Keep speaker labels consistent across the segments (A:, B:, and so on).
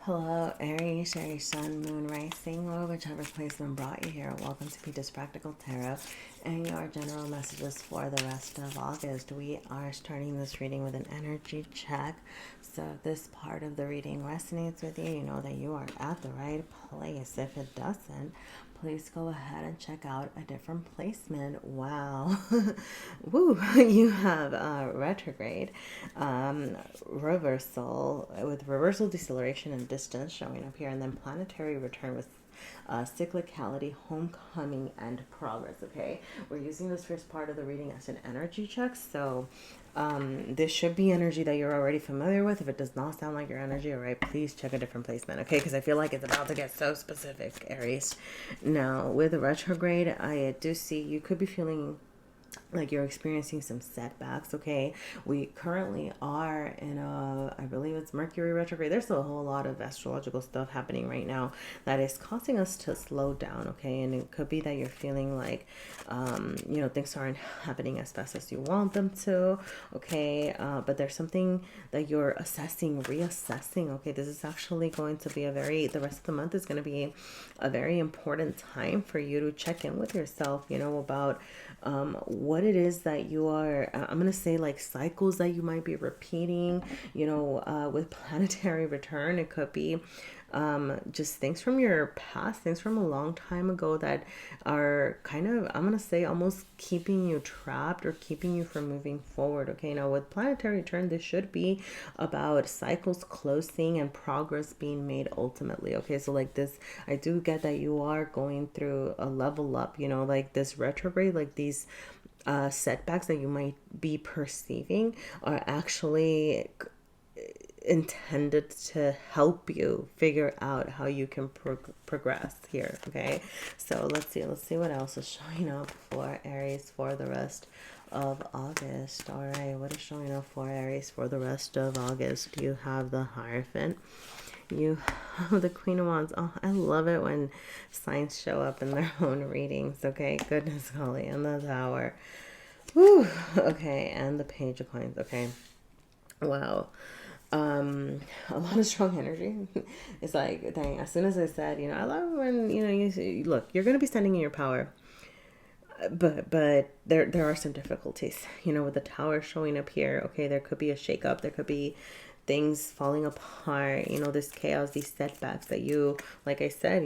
A: Hello, Aries, Aries, Sun, Moon, Rising, or whichever placement brought you here. Welcome to Peter's Practical Tarot and your general messages for the rest of August. We are starting this reading with an energy check. So if this part of the reading resonates with you, you know that you are at the right place. If it doesn't, please go ahead and check out a different placement. Wow. Woo. You have retrograde, reversal, with reversal, deceleration, and distance showing up here, and then planetary return with cyclicality, homecoming, and progress. Okay, we're using this first part of the reading as an energy check. So this should be energy that you're already familiar with. If it does not sound like your energy, all right, please check a different placement. Okay, because I feel like it's about to get so specific, Aries. Now with the retrograde, I do see you could be feeling like you're experiencing some setbacks. Okay, we currently are in a, I believe it's Mercury retrograde. There's a whole lot of astrological stuff happening right now that is causing us to slow down. Okay, and it could be that you're feeling like things aren't happening as fast as you want them to. Okay, but there's something that you're assessing, reassessing. Okay, this is actually going to be the rest of the month is going to be a very important time for you to check in with yourself, about what it is that you are, I'm going to say, like cycles that you might be repeating, with planetary return. It could be just things from your past, things from a long time ago that are kind of, I'm going to say, almost keeping you trapped or keeping you from moving forward. Okay, now with planetary return, this should be about cycles closing and progress being made ultimately. Okay, so like this, I do get that you are going through a level up, like this retrograde, like these setbacks that you might be perceiving are actually intended to help you figure out how you can progress here. Okay, so let's see what else is showing up for Aries for the rest of August. All right, what is showing up for Aries for the rest of August? You have the Hierophant, you have the Queen of Wands. Oh, I love it when signs show up in their own readings. Okay, goodness golly, and the Tower. Whew. Okay, and the Page of Coins. Okay, wow. A lot of strong energy. It's like, dang, as soon as I said, I love when, you look, you're going to be standing in your power, but there are some difficulties, with the Tower showing up here. Okay, there could be a shakeup, there could be things falling apart, this chaos, these setbacks that you, like I said,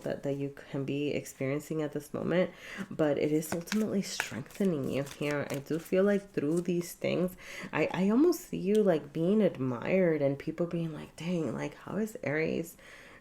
A: that you can be experiencing at this moment, but it is ultimately strengthening you here. I do feel like through these things, I almost see you like being admired and people being like, dang, like how is Aries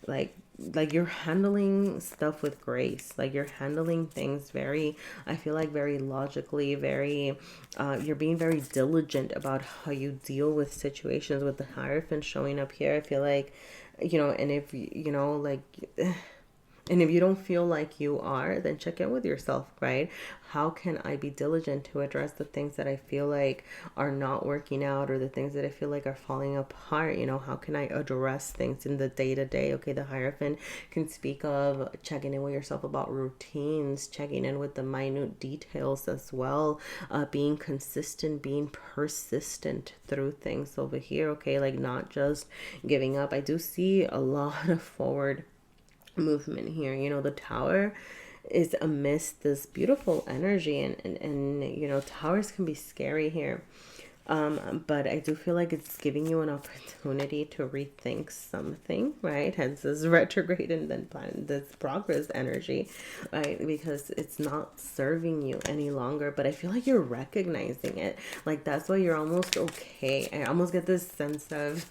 A: like you're handling stuff with grace, like you're handling things very, I feel like, very logically, very you're being very diligent about how you deal with situations. With the Hierophant showing up here, I feel like, and if like and if you don't feel like you are, then check in with yourself, right? How can I be diligent to address the things that I feel like are not working out, or the things that I feel like are falling apart? How can I address things in the day to day? Okay, the Hierophant can speak of checking in with yourself about routines, checking in with the minute details as well, being consistent, being persistent through things over here. Okay, like not just giving up. I do see a lot of forward movement here. The Tower is amidst this beautiful energy, and towers can be scary here, but I do feel like it's giving you an opportunity to rethink something, right? Hence this retrograde and then plan this progress energy, right? Because it's not serving you any longer, but I feel like you're recognizing it. Like that's why you're almost okay. I almost get this sense of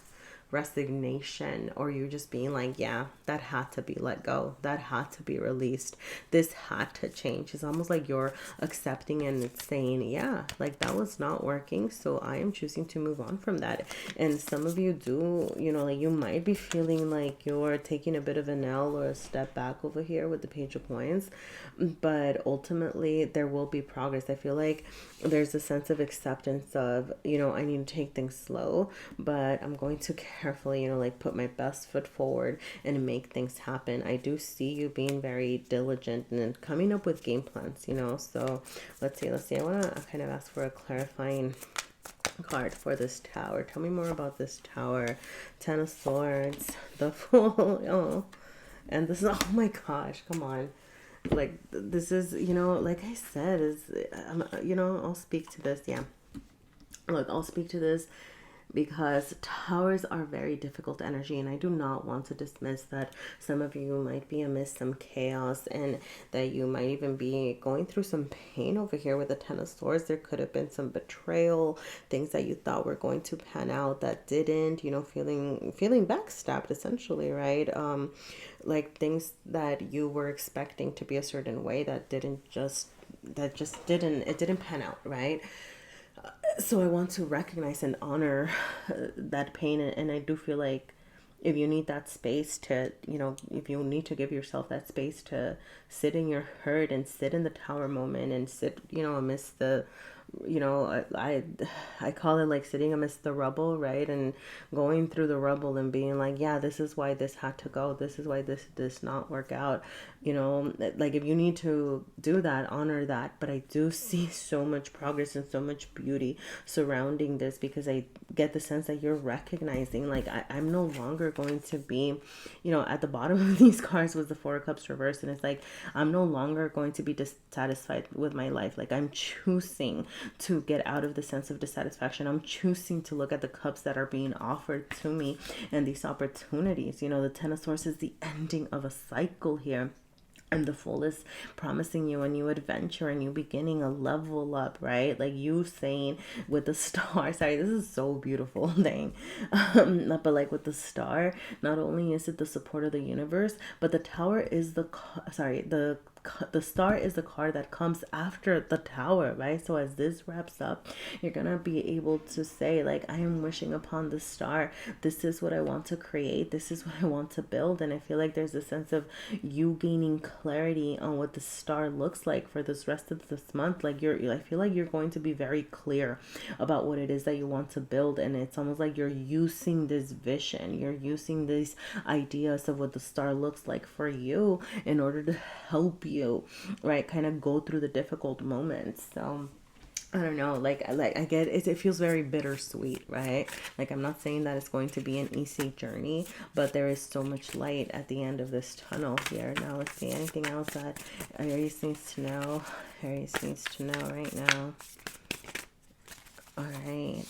A: resignation, or you just being like, yeah, that had to be let go, that had to be released, this had to change. It's almost like you're accepting and saying, yeah, like that was not working, so I am choosing to move on from that. And some of you do, like you might be feeling like you're taking a bit of an L or a step back over here with the Page of Coins, but ultimately there will be progress. I feel like there's a sense of acceptance of, I need to take things slow, but I'm going to carefully, like put my best foot forward and make things happen. I do see you being very diligent and coming up with game plans, so let's see. I want to kind of ask for a clarifying card for this tower. Tell me more about this tower. Ten of Swords, the Fool. Oh, and this is, oh my gosh, come on. Like, this is, like I said, I'll speak to this. Yeah. Look, I'll speak to this because towers are very difficult energy, and I do not want to dismiss that some of you might be amidst some chaos, and that you might even be going through some pain over here with the Ten of Swords. There could have been some betrayal, things that you thought were going to pan out that didn't, feeling backstabbed essentially, right? Like things that you were expecting to be a certain way that didn't pan out, right? So I want to recognize and honor that pain, and I do feel like if you need that space to, if you need to give yourself that space to sit in your hurt and sit in the tower moment and sit, amidst the, I call it like sitting amidst the rubble, right? And going through the rubble and being like, yeah, this is why this had to go. This is why this does not work out. Like if you need to do that, honor that. But I do see so much progress and so much beauty surrounding this, because I get the sense that you're recognizing, like, I'm no longer going to be, at the bottom of these cards was the Four of Cups reversed, and it's like, I'm no longer going to be dissatisfied with my life. Like, I'm choosing to get out of the sense of dissatisfaction. I'm choosing to look at the cups that are being offered to me and these opportunities. The Ten of Swords is the ending of a cycle here. And the Fool is promising you a new adventure, a new beginning, a level up, right? Like you saying with the Star, sorry, this is so beautiful thing. But like with the Star, not only is it the support of the universe, but the Tower is the Star is the card that comes after the Tower, right? So as this wraps up, you're gonna be able to say, like, I am wishing upon the Star. This is what I want to create. This is what I want to build. And I feel like there's a sense of you gaining clarity on what the Star looks like for this rest of this month. Like I feel like you're going to be very clear about what it is that you want to build, and it's almost like you're using this vision, you're using these ideas of what the Star looks like for you in order to help you, right, kind of go through the difficult moments. So I don't know, like I get it, it feels very bittersweet, right? Like, I'm not saying that it's going to be an easy journey, but there is so much light at the end of this tunnel here. Now let's see, anything else that Aries needs to know. Aries needs to know right now. All right,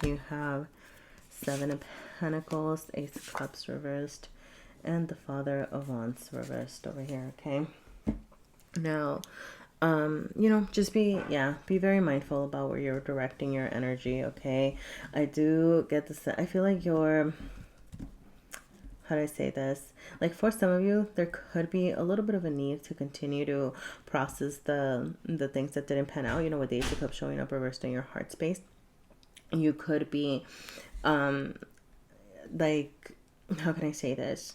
A: you have Seven of Pentacles, Ace of Cups reversed, and the Father of Wands reversed over here. Okay, now just be very mindful about where you're directing your energy. Okay, I do get this, I feel like you're, how do I say this? Like, for some of you, there could be a little bit of a need to continue to process the things that didn't pan out, with the Ace of Cups showing up reversed in your heart space. You could be like, how can I say this?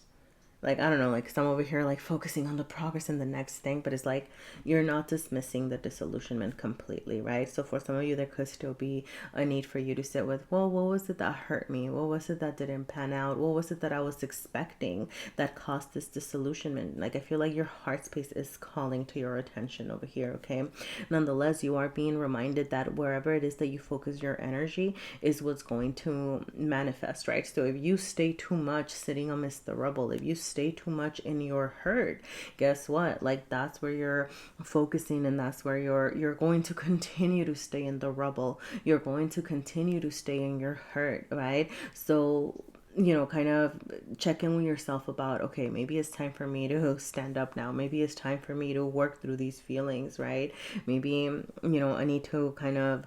A: Like, I don't know, like some over here, like focusing on the progress and the next thing, but it's like, you're not dismissing the disillusionment completely, right? So for some of you, there could still be a need for you to sit with, well, what was it that hurt me? What was it that didn't pan out? What was it that I was expecting that caused this disillusionment? Like, I feel like your heart space is calling to your attention over here, okay? Nonetheless, you are being reminded that wherever it is that you focus your energy is what's going to manifest, right? So if you stay too much sitting amidst the rubble, if you stay too much in your hurt, guess what? Like, that's where you're focusing, and that's where you're going to continue to stay in the rubble. You're going to continue to stay in your hurt, right? So, kind of check in with yourself about, okay, maybe it's time for me to stand up now. Maybe it's time for me to work through these feelings, right? Maybe, I need to kind of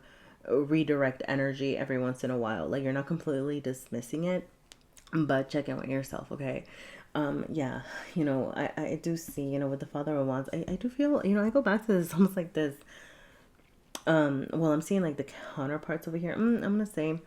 A: redirect energy every once in a while. Like, you're not completely dismissing it, but check in with yourself, okay? I do see, with the Father of Wands, I do feel, I go back to this almost like this, I'm seeing like the counterparts over here. I'm gonna say,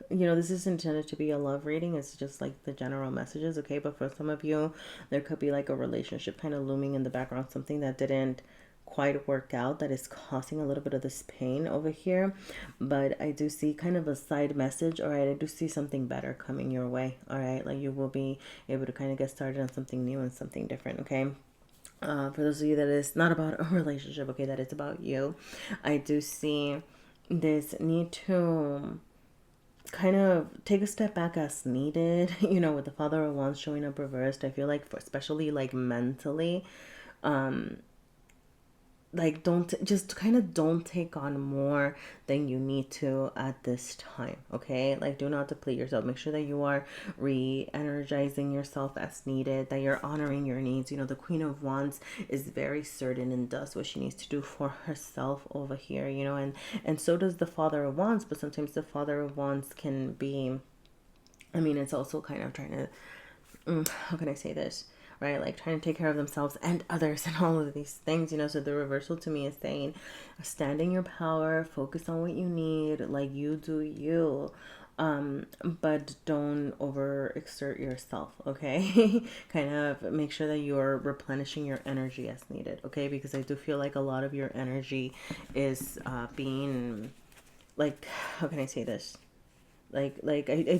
A: this is intended to be a love reading. It's just like the general messages, okay? But for some of you, there could be like a relationship kind of looming in the background, something that didn't quite work out, that is causing a little bit of this pain over here. But I do see kind of a side message. All right, I do see something better coming your way. All right, like, you will be able to kind of get started on something new and something different, okay? For those of you that is not about a relationship, okay, that it's about you, I do see this need to kind of take a step back as needed. With the Father of Wands showing up reversed, I feel like, especially like mentally, like just kind of don't take on more than you need to at this time. Okay, like do not deplete yourself. Make sure that you are re-energizing yourself as needed, that you're honoring your needs. The Queen of Wands is very certain and does what she needs to do for herself over here, and so does the Father of Wands. But sometimes the Father of Wands can be, I mean, it's also kind of trying to, how can I say this? Right? Like trying to take care of themselves and others and all of these things, So the reversal to me is saying, stand in your power, focus on what you need, like you do you. But don't overexert yourself, okay? Kind of make sure that you're replenishing your energy as needed, okay? Because I do feel like a lot of your energy is being, like, how can I say this? I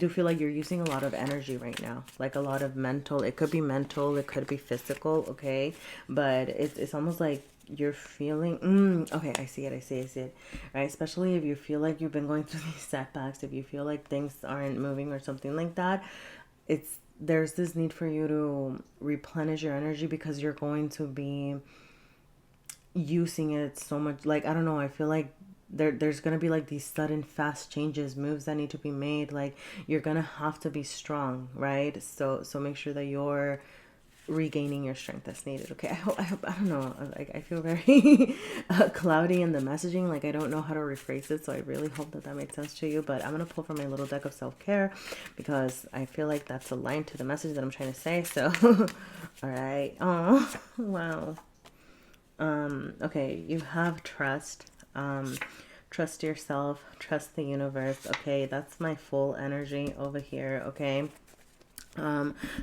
A: do feel like you're using a lot of energy right now, like a lot of mental. It could be mental, it could be physical, okay, but it's almost like you're feeling, okay, I see it, right? Especially if you feel like you've been going through these setbacks, if you feel like things aren't moving or something like that, there's this need for you to replenish your energy, because you're going to be using it so much. Like, I don't know, I feel like there's gonna be like these sudden fast changes, moves that need to be made. Like, you're gonna have to be strong, right? So make sure that you're regaining your strength that's needed. Okay, I don't know, like I feel very cloudy in the messaging, like I don't know how to rephrase it, so I really hope that makes sense to you. But I'm gonna pull from my little deck of self-care, because I feel like that's aligned to the message that I'm trying to say. So all right. Oh, wow. Okay, you have trust. Trust yourself, trust the universe. Okay, that's my full energy over here. Okay.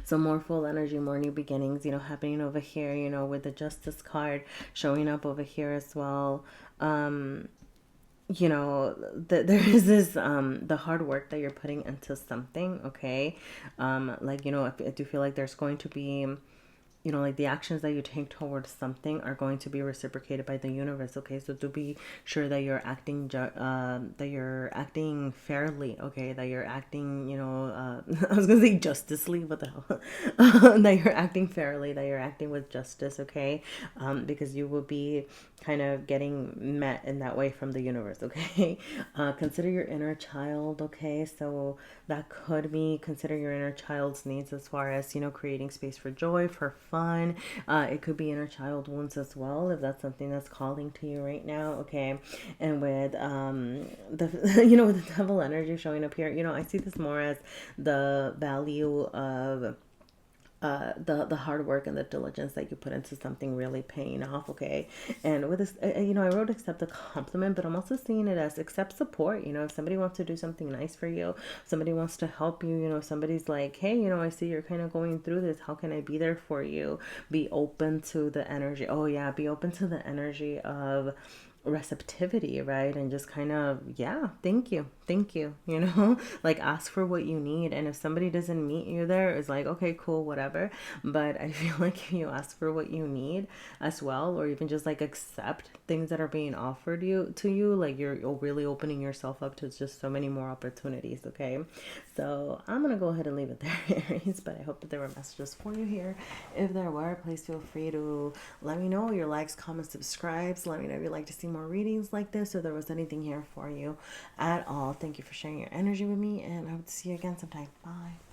A: So more full energy, more new beginnings, happening over here, with the Justice card showing up over here as well. There is this the hard work that you're putting into something, okay? Like, I do feel like there's going to be, like the actions that you take towards something are going to be reciprocated by the universe. Okay, so to be sure that you're acting, that you're acting fairly. Okay, that you're acting, I was gonna say justicely, what the hell? That you're acting fairly, that you're acting with justice. Okay, because you will be kind of getting met in that way from the universe. Okay, consider your inner child. Okay, so that could be, consider your inner child's needs, as far as, creating space for joy, for fun. It could be inner child wounds as well, if that's something that's calling to you right now. Okay, and with the with the devil energy showing up here, I see this more as the value of the hard work and the diligence that you put into something really paying off. Okay, and with this, I wrote accept a compliment, but I'm also seeing it as accept support. If somebody wants to do something nice for you, somebody wants to help you, if somebody's like, hey, I see you're kind of going through this, how can I be there for you? Be open to the energy. Oh yeah, be open to the energy of receptivity, right? And just kind of, yeah, thank you, like ask for what you need. And if somebody doesn't meet you there, it's like, okay, cool, whatever. But I feel like if you ask for what you need as well, or even just like accept things that are being offered to you, like you're really opening yourself up to just so many more opportunities. Okay, so I'm gonna go ahead and leave it there, Aries, but I hope that there were messages for you here. If there were, please feel free to let me know your likes, comments, subscribes. Let me know if you'd like to see more readings like this, or there was anything here for you at all. Thank you for sharing your energy with me, and I hope to see you again sometime. Bye.